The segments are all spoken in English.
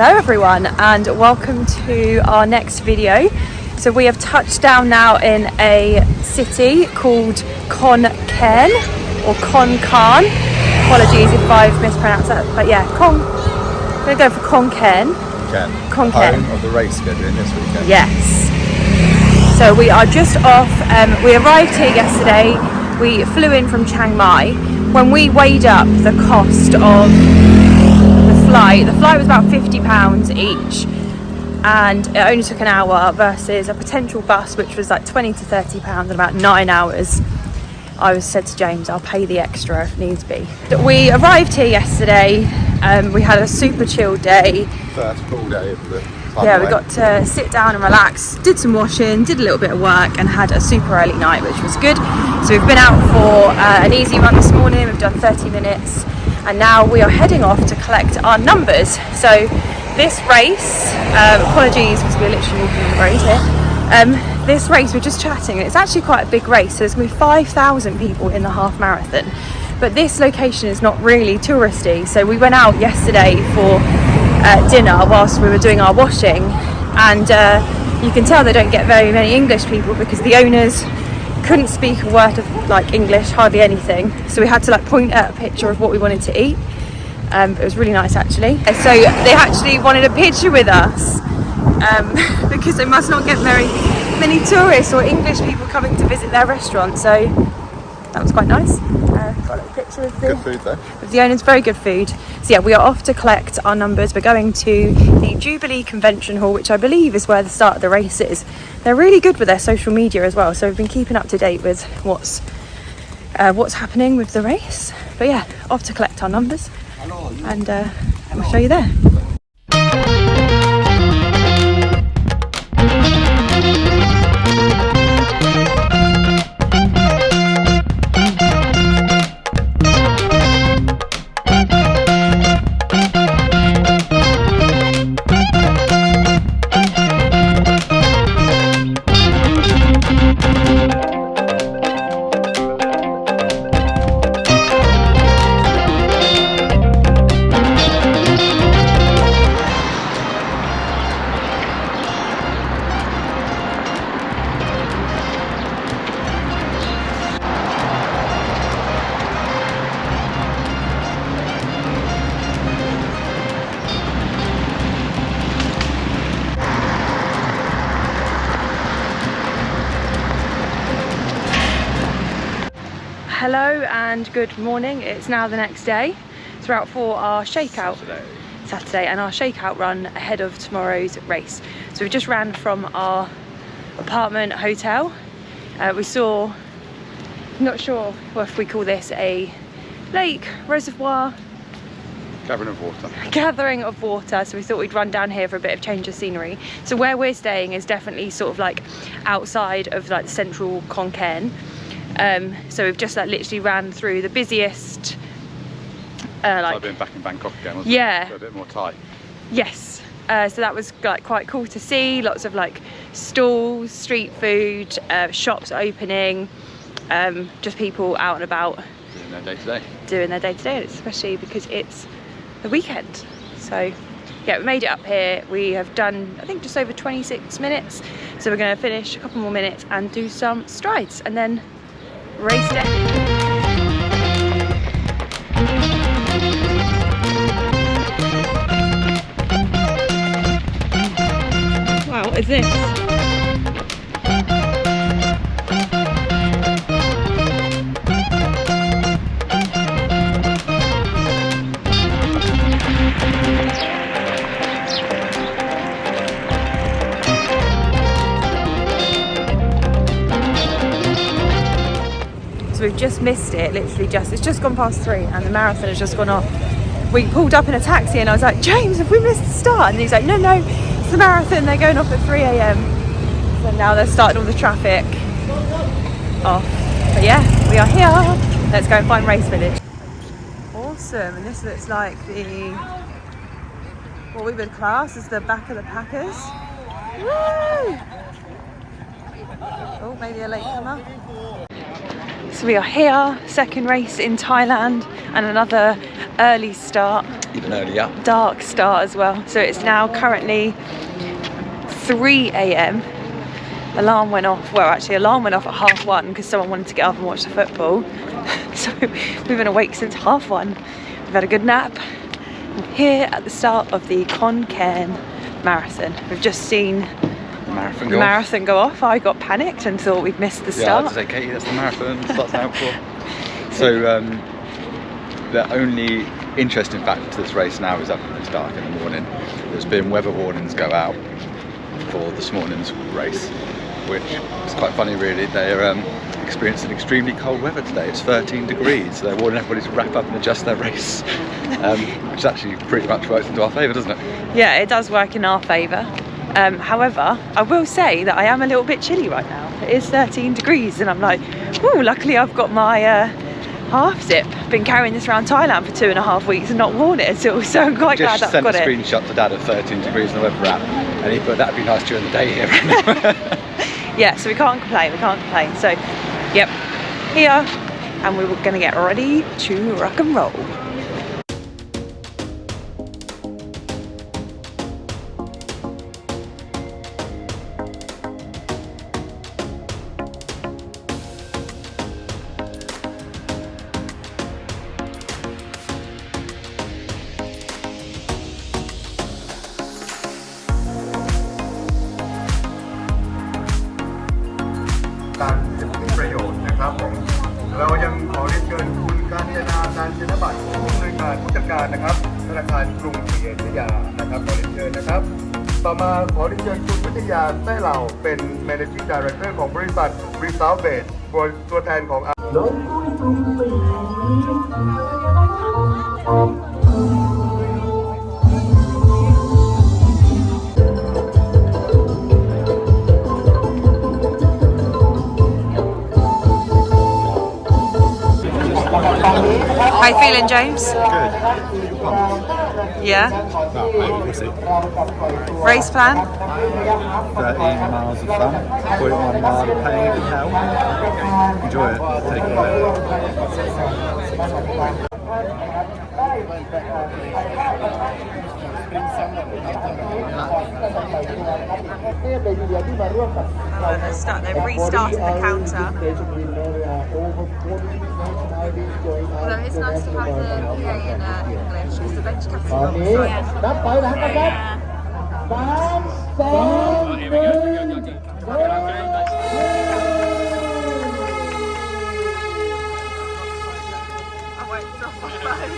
Hello everyone and welcome to our next video. So we have touched down now in a city called Khon Kaen or Khon Kaen. Apologies if I've mispronounced that, but yeah, I'm going to go for Khon Kaen. Khon Kaen. Home of the race they're doing this weekend. Yes. So we are just off, we arrived here yesterday, we flew in from Chiang Mai. When we weighed up the cost of the flight was about £50 each, and it only took an hour versus a potential bus which was like £20 to £30 in about 9 hours. I said to James, I'll pay the extra if needs be. We arrived here yesterday, we had a super chill day. First full day of the we got to sit down and relax, did some washing, did a little bit of work and had a super early night, which was good. So we've been out for an easy run this morning, we've done 30 minutes and now we are heading off to collect our numbers. So this race, apologies because we're literally walking on the road here. This race, we're just chatting, and it's actually quite a big race, so there's going to be 5,000 people in the half marathon. But this location is not really touristy, so we went out yesterday for dinner whilst we were doing our washing, and you can tell they don't get very many English people because the owners couldn't speak a word of like English, hardly anything, so we had to like point at a picture of what we wanted to eat. It was really nice actually. So they actually wanted a picture with us because they must not get very many tourists or English people coming to visit their restaurant, so that was quite nice. Got a picture of good food though. With the owners, very good food. So yeah, we are off to collect our numbers. We're going to the Jubilee Convention Hall, which I believe is where the start of the race is. They're really good with their social media as well, so we've been keeping up to date with what's happening with the race. But yeah, off to collect our numbers, and we'll show you there. Hello and good morning. It's now the next day. So we're out for our shakeout Saturday and our shakeout run ahead of tomorrow's race. So we just ran from our apartment hotel. We saw, not sure if we call this a lake, reservoir, gathering of water, so we thought we'd run down here for a bit of change of scenery. So where we're staying is definitely sort of like outside of like the central Khon Kaen. So we've just like literally ran through the busiest like I've been back in Bangkok again, wasn't yeah, it? So a bit more Thai. Yes, so that was like quite cool to see. Lots of like stalls, street food, shops opening, just people out and about doing their day-to-day, especially because it's the weekend. So yeah, we made it up here. We have done, I think, just over 26 minutes, so we're going to finish a couple more minutes and do some strides and then race day. Wow, what is this? We've just missed it, literally it's just gone past 3 and the marathon has just gone off. We pulled up in a taxi and I was like, James, have we missed the start? And he's like, no, it's the marathon, they're going off at 3 AM. So now they're starting all the traffic off. But yeah, we are here. Let's go and find Race Village. Awesome, and this looks like what we would class as the back of the Packers. Woo! Oh, maybe a late comer. So we are here, second race in Thailand and another early start. Even earlier. Dark start as well. So it's now currently 3 a.m. Alarm went off. Well, actually, alarm went off at 1:30 because someone wanted to get up and watch the football. So we've been awake since 1:30. We've had a good nap. We're here at the start of the Khon Kaen marathon. We've just seen the marathon go off. I got panicked and thought we'd missed the start. Yeah, I had to say, Katie, that's the marathon. Starts now for. So the only interesting factor to this race now is that it's dark in the morning. There's been weather warnings go out for this morning's race, which is quite funny really. They're experiencing extremely cold weather today. It's 13 degrees. So they're warning everybody to wrap up and adjust their race, which actually pretty much works into our favour, doesn't it? Yeah, it does work in our favour. However, I will say that I am a little bit chilly right now. It is 13 degrees and I'm like, ooh, luckily I've got my half zip. Been carrying this around Thailand for 2.5 weeks and not worn it at all, so I'm quite glad that I've got it. Just sent a screenshot to Dad of 13 degrees in the weather app and he put that'd be nice during the day here. Yeah, so we can't complain, So, yep, here, and we were going to get ready to rock and roll.การสิทธิประโยชน์นะครับผมเรายังขอเรียนเชิญคุณการจนาการจนบัตรผู้อำนวยการผู้จัดการนะครับธนาคารกรุงศรีอยุธยานะครับขอเรียนเชิญนะครับต่อมาขอเรียนเชิญคุณวิทยาแต้เหล่าเป็น Managing Director ของบริษัท Result Base ตัวแทนของHow you feeling, James? Good. Yeah? Well, maybe we'll see. Race plan? 13 miles of fun, 0.1 mile of pain and hell. Enjoy it, take it away. 'They've restarted the counter. Although it's nice to have the PA in English because the bench captain on the side. I won't drop my phone.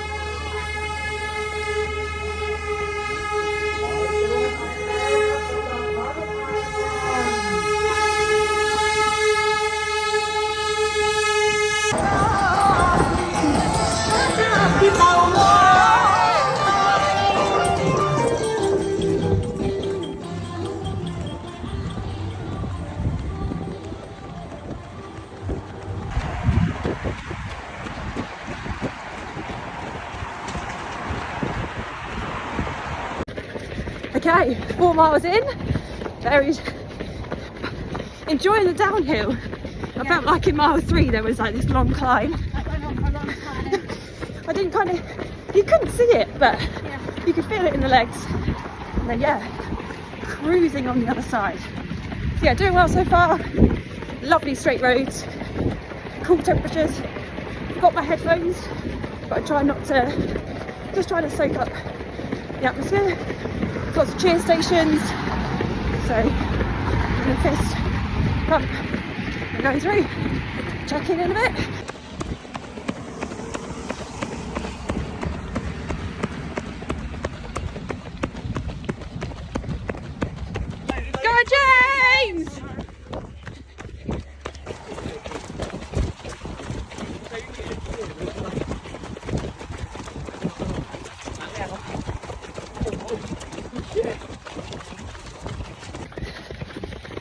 Okay, 4 miles in, very enjoying the downhill. I felt like in mile 3 there was like this long climb. I didn't you couldn't see it, but you could feel it in the legs. And then yeah, cruising on the other side. So yeah, doing well so far. Lovely straight roads, cool temperatures. Got my headphones, but I try not to, just trying to soak up the atmosphere. Lots of cheer stations, so I'm gonna fist pump and go through. Check in a bit. Go James!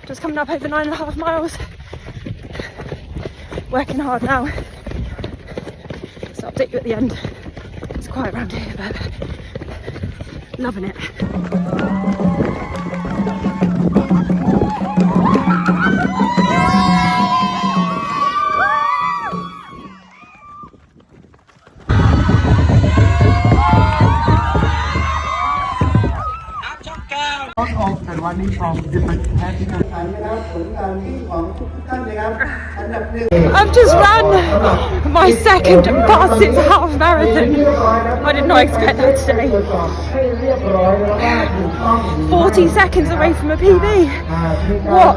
Just coming up over 9.5 miles. Working hard now. So I'll update you at the end. It's quiet around here, but loving it. วันนี้ของจะเป็นแพ้ที่การนะครับผลการวิ่งของทุกท่านนะครับอันดับหนึ่ง I've just ran my second fastest half marathon. I did not expect that today. 40 seconds away from a PB. What?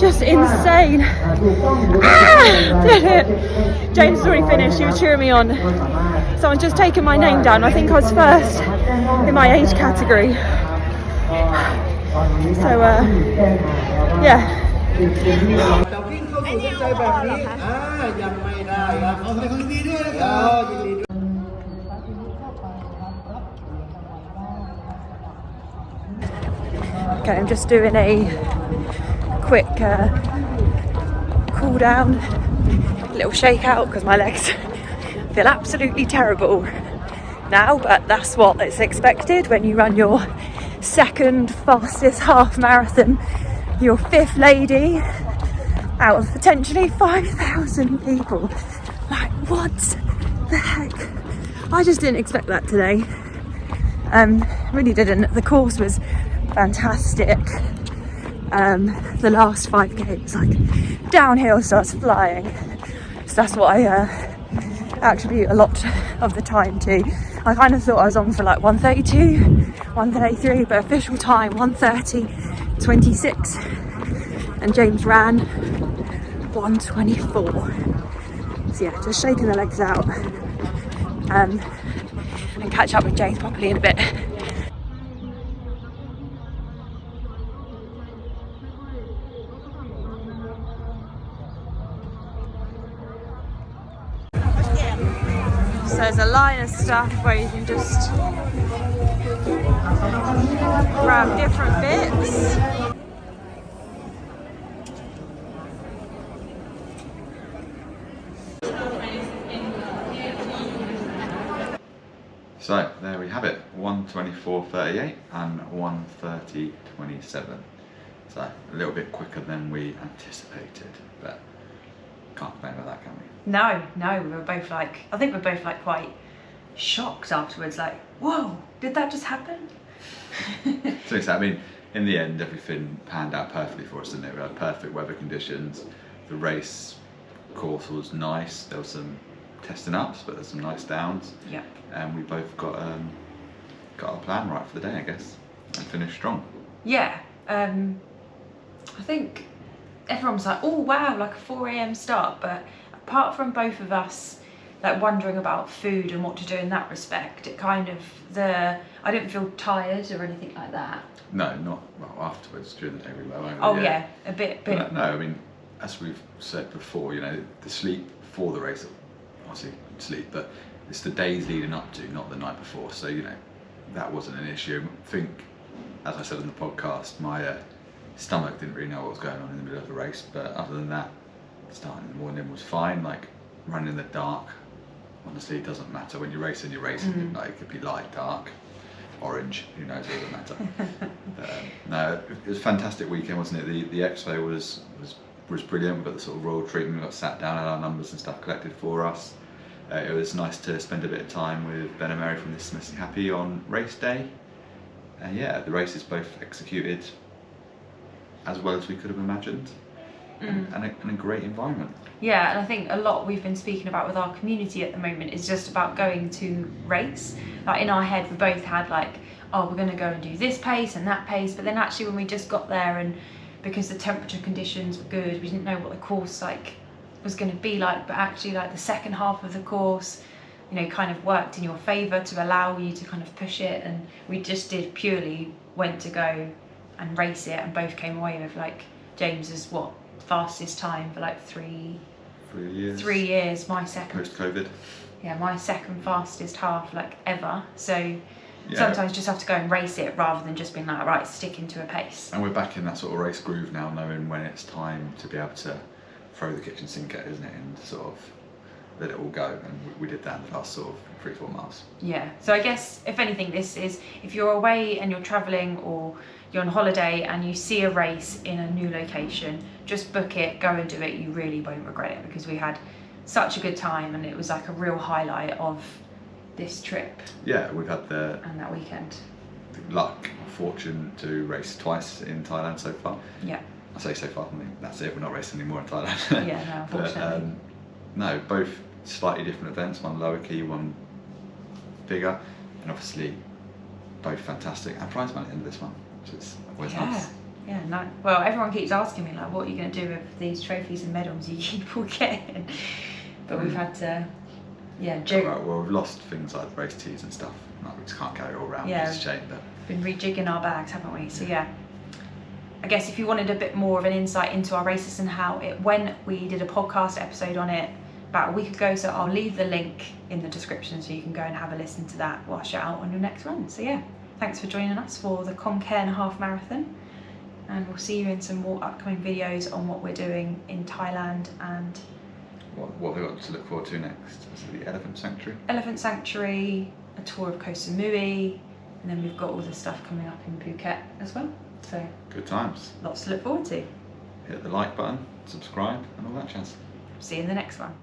Just insane. Did it. James has already finished. He was cheering me on. Someone's just taken my name down. I think I was first in my age category. So, yeah. จะวิ่งเข้าสู่เส้นชัยแบบนี้ยังไม่ได้ครับขอแสดงความยินดีด้วยนะครับยินดีด้วย Okay, I'm just doing a quick cool down, little shake out because my legs feel absolutely terrible now, but that's what is expected when you run your second fastest half marathon. You're fifth lady out of potentially 5,000 people. Like, what the heck? I just didn't expect that today. Really didn't. The course was fantastic. The last 5k was like downhill, so I was flying. So that's what I attribute a lot of the time to. I kind of thought I was on for like 132, 133, but official time 130.26, and James ran 124. So yeah, just shaking the legs out, and catch up with James properly in a bit. So there's a line of stuff where you can just grab different bits. So there we have it, 1:24.38 and 1:30.27. So a little bit quicker than we anticipated, but can't complain about that, can we? No, we were both like, I think we're both like quite shocked afterwards, like, whoa, did that just happen? So I mean, in the end, everything panned out perfectly for us, didn't it? We had perfect weather conditions. The race course was nice. There was some testing ups, but there's some nice downs. Yeah. And we both got our plan right for the day, I guess, and finished strong. Yeah. I think everyone was like, oh wow, like a 4 a.m. start, but apart from both of us like wondering about food and what to do in that respect, it kind of I didn't feel tired or anything like that. No, not well. Afterwards, during the day, we were. Oh yeah, a bit. But no, I mean, as we've said before, you know, the sleep for the race, obviously sleep, but it's the days leading up to, not the night before. So you know, that wasn't an issue. I think, as I said in the podcast, my stomach didn't really know what was going on in the middle of the race, but other than that, starting in the morning was fine. Like running in the dark, honestly, it doesn't matter. When you're racing, like it could be light, dark, orange, who knows, it doesn't matter. No, it was a fantastic weekend, wasn't it? The expo was brilliant. We got the sort of royal treatment. We got sat down, had our numbers and stuff collected for us. It was nice to spend a bit of time with Ben and Mary from This Makes Me Happy on race day. And yeah, the races both executed as well as we could have imagined, and a great environment. Yeah, and I think a lot we've been speaking about with our community at the moment is just about going to race. Like in our head, we both had like, oh, we're going to go and do this pace and that pace, but then actually when we just got there, and because the temperature conditions were good, we didn't know what the course like was going to be like, but actually like the second half of the course, you know, kind of worked in your favour to allow you to kind of push it, and we just went to go and race it, and both came away with like James's fastest time for like 3 years. 3 years. My second post-COVID. Yeah, my second fastest half like ever. So sometimes you just have to go and race it rather than just being like, right, sticking to a pace. And we're back in that sort of race groove now, knowing when it's time to be able to throw the kitchen sink at it, isn't it, and sort of let it all go. And we did that in the last sort of 3-4 miles. Yeah. So I guess if anything, this is, if you're away and you're travelling or you're on holiday and you see a race in a new location, just book it, go and do it. You really won't regret it, because we had such a good time and it was like a real highlight of this trip. Yeah, we've had and that weekend. luck, fortune to race twice in Thailand so far. Yeah. I say so far, I mean, that's it, we're not racing anymore in Thailand. Yeah, no, unfortunately. But, no, both slightly different events, one lower key, one bigger, and obviously both fantastic, and prize money at the end of this one, which is always nice. Yeah, no. Well, everyone keeps asking me, like, what are you going to do with these trophies and medals you keep all getting? But we've had to, Well, we've lost things like the race tees and stuff. Like, we just can't carry it all around, it's a shame. But been rejigging our bags, haven't we? So yeah. I guess if you wanted a bit more of an insight into our races and how it went, we did a podcast episode on it about a week ago, so I'll leave the link in the description so you can go and have a listen to that whilst you're out on your next run. So yeah, thanks for joining us for the Khon Kaen half marathon, and we'll see you in some more upcoming videos on what we're doing in Thailand and what have we got to look forward to next? Is it the Elephant Sanctuary? Elephant Sanctuary, a tour of Koh Samui, and then we've got all the stuff coming up in Phuket as well. So good times. Lots to look forward to. Hit the like button, subscribe, and all that jazz. See you in the next one.